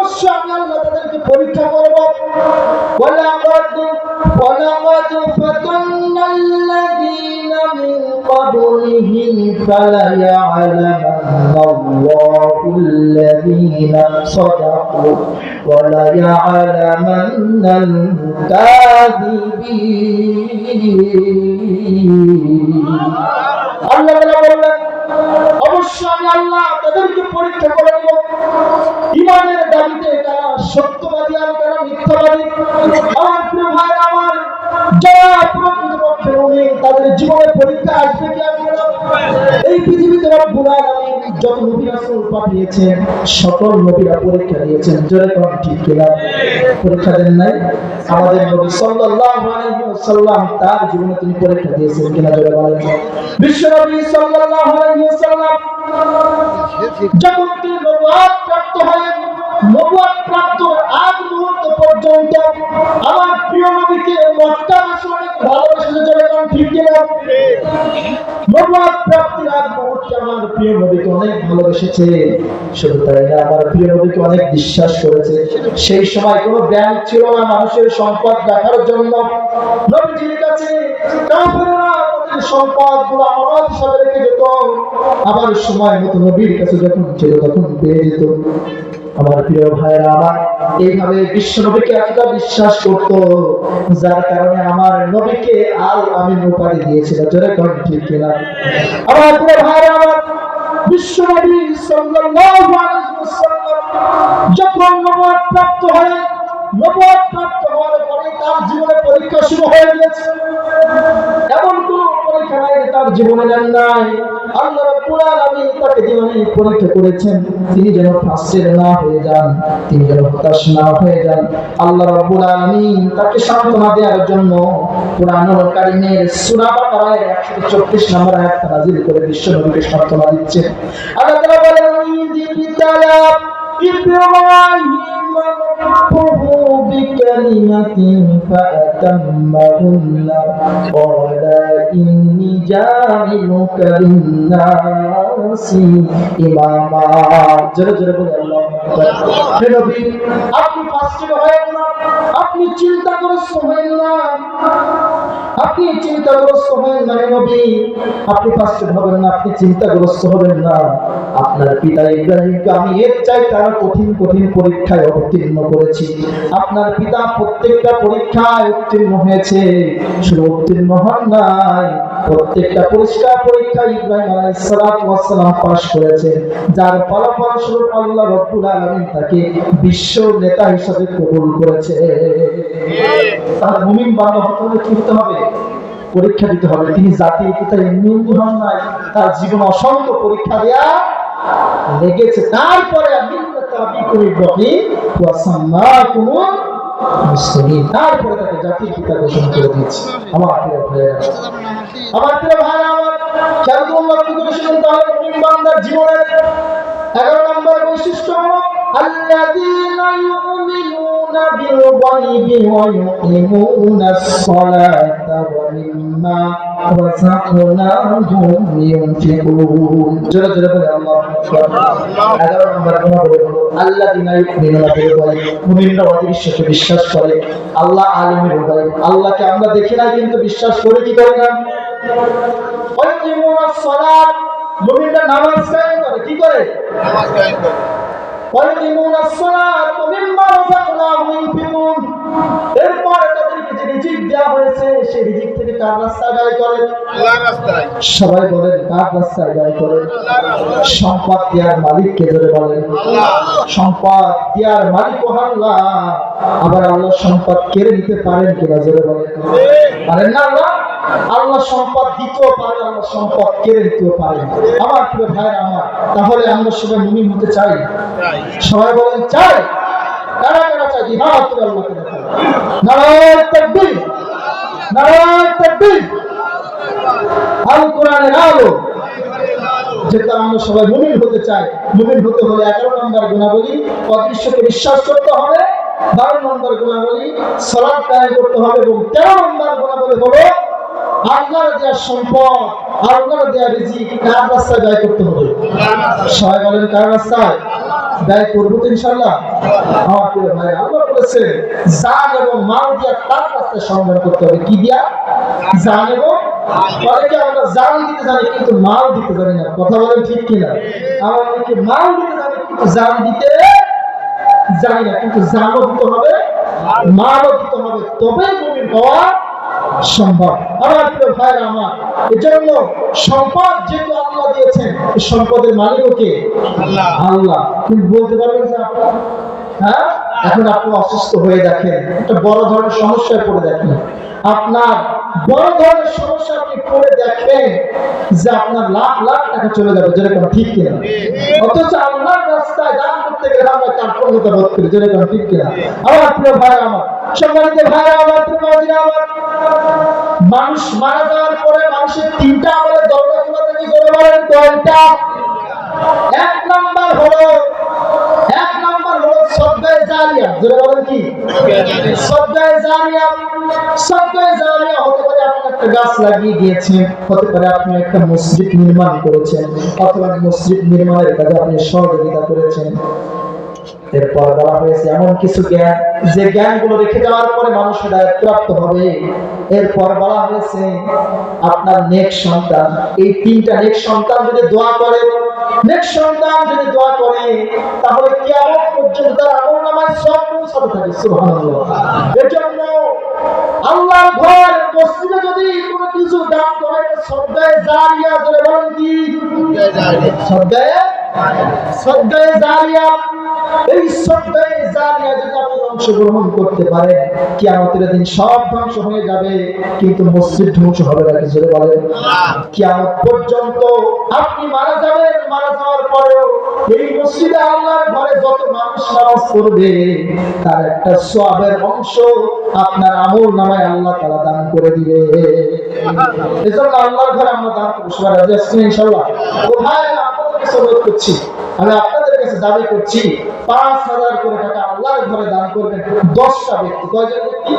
অবশ্যই আমি আল্লাহ তাদেরকে পরীক্ষা করব। ولقد فتنا الذين من قبلهم فليعلمن الله الذين صدقوا وليعلمن الكاذبين। আল্লাহ তাআলা বললেন অবশ্যই আমি আল্লাহ তাদেরকে পরীক্ষা করে নেব ঈমানের দাবিতে তারা সত্যবাদী আর তারা মিথ্যাবাদী। আমার প্রিয় ভাই আমার, যারা প্রকৃতপক্ষে মুমিন তাদের জীবনে পরীক্ষা আসবে কি আসবে না? এই পৃথিবীতে রব্বুল আলামিন যত নবী রাসূল পাঠিয়েছেন সকল নবীরা পরীক্ষা দিয়েছেন। জোরে কোন ঠিক কিনা? পরীক্ষা দেন নাই? আমাদের নবী সাল্লাল্লাহু আলাইহি ওয়াসাল্লাম তার জীবনে তিনি পরীক্ষা দিয়েছেন কিনা জোরে বলেন। বিশ্ব নবী সাল্লাল্লাহু আলাইহি ওয়াসাল্লাম যখন তিনি নবুয়ত প্রাপ্ত হলেন, নবুয়ত প্রাপ্তর আগ মুহূর্ত পর্যন্ত আমার প্রিয় নবীকে মক্কাবাসী অনেক ভালোবেসেছে। জোরে কোন ঠিক কিনা? নবুয়ত প্রাপ্তির আগ মুহূর্তে আমার প্রিয় নবীকে অনেক ভালোবেসেছে। শুধু তাই না, আমার প্রিয় নবীকে অনেক বিশ্বাস করেছে। সেই সময় কোনো ব্যাংক ছিল না মানুষের সম্পদ রাখার জন্য। নবীজির কাছে কাফেররা তাদের সম্পদগুলো আমানত হিসাবে রেখে যেত, আবার সময় মতো নবীর কাছে যখন ছিল তখন পেয়ে যেত। আমার প্রিয় ভাইরা আমার, এইভাবে বিশ্ব নবীকে এতটা বিশ্বাস করত যার কারণে আমার নবীকে আল আমিন উপাধি দিয়েছিল। জোরে কোন ঠিক কিনা? আমার প্রিয় ভাইরা আমার, বিশ্ব নবী সাল্লাল্লাহু আলাইহি ওয়াসাল্লাম যখন নবুয়ত প্রাপ্ত হলেন, নবুয়ত প্রাপ্ত হওয়ার পরে তার জীবনে পরীক্ষা শুরু হয়ে গেছে। এমন কোন পরীক্ষা নাই তার জীবনে নেন নাই। আল্লাহ রাব্বুল আলামিন তাকে জীবনে পরীক্ষা করেছেন, তিনি যেন ফাসির না হয়ে যান, তিনি যেন হতাশ না হয়ে যান। আল্লাহ রাব্বুল আলামিন তাকে সান্ত্বনা দেওয়ার জন্য কুরআনুল কারীমের সূরা বাকারার 134 নম্বর আয়াত নাযিল করে বিশ্ব নবীকে সান্ত্বনা দিচ্ছেন। আল্লাহ তাআলা বলেন ইযিবতালা ইব্রাহিম بكلمة فأتمهن قال إني جاعلك للناس إماما। জোরে জোরে বলে আল্লাহু আকবার। হে নবী, আপনি ফাসির হয়েন না, আপনি চিন্তাগ্রস্ত হয়েন না, আপনি চিন্তাগ্রস্ত হবেন না। নবী, আপনি ফাসির হবেন না, আপনি চিন্তাগ্রস্ত হবেন না। আপনার পিতা ইব্রাহিমকে আমি এর চাইতে আরো কঠিন কঠিন পরীক্ষায় অবতীর্ণ করেছি। আপনার পিতা প্রত্যেকটা পরীক্ষায় উত্তীর্ণ হয়েছে, শুধু উত্তীর্ণ হন নাই, প্রত্যেকটা পরিষ্কার পরীক্ষায় ইব্রাহিম আলাইহিস সালাতু ওয়াস সালাম পাস করেছে, যার ফলাফল স্বরূপ আল্লাহ রাব্বুল আলামিন তাকে বিশ্ব নেতা হিসেবে কবুল করেছে। তার মুমিন বান্দা হতে হলে কি হতে হবে? পরীক্ষা দিতে হবে। তিনি জাতির পিতা এমনি হন নাই, তার জীবন অসংখ্য পরীক্ষা দেয়া লেগেছে। তারপরে তারপরে তাকে জাতির পিতা ঘোষণা করে দিয়েছে। আমার প্রিয় ভাইয়েরা, আমার প্রিয় ভাই আমার, খেয়াল করে শুনুন তাহলে মুমিন বান্দার জীবনের 11 নম্বর বৈশিষ্ট্য হলো الذين يؤمنون بالغيب ويقيمون الصلاة ومما رزقناهم ينفقون। জোরে জোরে বলে আল্লাহু আকবার। 11 নম্বর গুণ হলো আল্লাযিনা ইউমিনুনা বিল গায়ব, মুমিনরা অদৃশ্যকে বিশ্বাস করে। আল্লাহ আলিমুল গায়ব, আল্লাহকে আমরা দেখি না কিন্তু বিশ্বাস করি কি করি না? ওয়াকিমুনাস সালাত, মুমিনরা নামাজ কায়েম করে। কি করে? নামাজ কায়েম করে। ওয়াকিমুনাস সালাত ওয়া মিম্মা রাযাকনাহুম ইউনফিকুন, এরপর তাদেরকে যে রিজিক দেওয়া হয়েছে সেই রিজিক থেকে কার রাস্তায় ব্যয় করে? আল্লাহর রাস্তায়। সবাই বলেন কার রাস্তায় ব্যয় করে? সম্পদ দেওয়ার মালিক কে? জোরে বলেন আল্লাহ। সম্পদ দেওয়ার মালিক আল্লাহ। আবার আল্লাহ সম্পদ কেড়ে নিতে পারেন কিনা? জোরে বলেন পারেন না। আল্লাহ আল্লাহ সম্পদ দিতেও পারেন, আল্লাহ সম্পদ কেড়ে নিতেও পারেন। আমার প্রিয় ভাইরা আমার, তাহলে আমরা সবাই মুমিন হতে চাই? সবাই বলেন চাই। কারা কারা চাই? জিহাদ করে আল্লাহকে দেখায়। নারায়ে তাকবীর, নারায়ে তাকবীর। আল কোরআনের আলো, যেটা আমরা সবাই মুমিন হতে চাই। মুমিন হতে হলে 11 নম্বর গুণাবলী অদৃশ্যকে বিশ্বাস করতে হবে, 12 নম্বর গুণাবলী সালাত কায়েম করতে হবে, এবং 13 নম্বর গুণাবলী হলো আল্লাহর দেওয়া সম্পদ, আল্লাহর দেওয়া রিজিক কার রাস্তায় ব্যয় করতে হবে? সবাই বলেন কার রাস্তায়? ব্যয় করবো তো ইনশাআল্লাহ। আমার প্রিয় ভাই, আল্লাহ বলেছে জান এবং মাল দিয়া তার রাস্তায় সংগ্রাম করতে হবে। কি দিয়া? জান এবং অনেকে আমরা জান দিতে জানি কিন্তু মাল দিতে জানি না। কথা বলেন ঠিক কিনা? আমার অনেকে মাল দিতে জানি কিন্তু জান দিতে জানি না। কিন্তু জানও দিতে হবে, মালও দিতে হবে, তবে মুমিন হওয়া সম্ভব। আমার প্রিয় ভাইরা আমার, এজন্য সম্পদ যেহেতু আল্লাহ দিয়েছেন, এই সম্পদের মালিকও কে? আল্লাহ। কিন্তু বলতে পারবেন যে হ্যাঁ, এখন আপনি অসুস্থ হয়ে দেখেন, একটা বড় ধরনের সমস্যায় পড়ে দেখেন, আপনার বড় ধরনের সমস্যা আপনি পড়ে দেখেন যে আপনার লাখ লাখ টাকা চলে যাবে, যেরকম ঠিক কিনা? অথচ আল্লাহর রাস্তায় দান করতে গেলে আমরা কার্পণ্যতা বোধ করি, যেরকম ঠিক কিনা? আমার প্রিয় ভাই আমার, সম্মানিত ভাইরা আমার, প্রিয় আমার, মানুষ মারা যাওয়ার পরে মানুষের তিনটা আমলের দরজা খোলা থাকে। জোরে বলেন কয়টা? এক নাম্বার হলো সদকায়ে জারিয়া। জোরে বলেন কি? সদকায়ে জারিয়া। সদকায়ে জারিয়া হতে পারে আপনি একটা গাছ লাগিয়ে দিয়েছেন, হতে পারে আপনি একটা মসজিদ নির্মাণ করেছেন, অথবা মসজিদ নির্মাণের কাজে আপনি সহযোগিতা করেছেন। এরপর বলা হয়েছে এমন কিছু জ্ঞান, যে জ্ঞানগুলো রেখে যাওয়ার পরে মানুষ হিদায়াত প্রাপ্ত হবে। এরপর বলা হয়েছে আপনার নেক সন্তান। এই তিনটা নেক সন্তান যদি দোয়া করে, নেক সন্তান যদি দোয়া করে, তাহলে কিয়ামত পর্যন্ত তার আমলনামায় সব পৌঁছাতে থাকে। সুবহানাল্লাহ। এজন্য আল্লাহর ঘর মসজিদে যদি কোনো কিছু দান করে, সদকায়ে জারিয়া। ধরে বলেন কি? সদকায়ে জারিয়া। এই সদকায়ে জারিয়া যদি আপনি অংশগ্রহণ করতে পারেন, কিয়ামতের দিন সব ধ্বংস হয়ে যাবে, কিন্তু মসজিদ ধ্বংস হবে না। কিছু বলেন, কিয়ামত পর্যন্ত আপনি মারা যাবেন, মারা যাওয়ার পরেও এই মসজিদে আল্লাহর ঘরে যত মানুষ নামাজ পড়বে, তার একটা সওয়াবের অংশ আপনার আমলনামায় আল্লাহ তাআলা দান করে দিবে। এজন্য আল্লাহর ঘরে আমরা দান করব। সবাই রাজি আছেন ইনশাআল্লাহ? ও ভাই, আপনাদের কাছে অনুরোধ করছি, আমি আপনাদের কাছে দাবি করছি, ৫,০০০ করে টাকা আল্লাহর ঘরে দান করবেন ১০টা ব্যক্তি। কয়জন ব্যক্তি?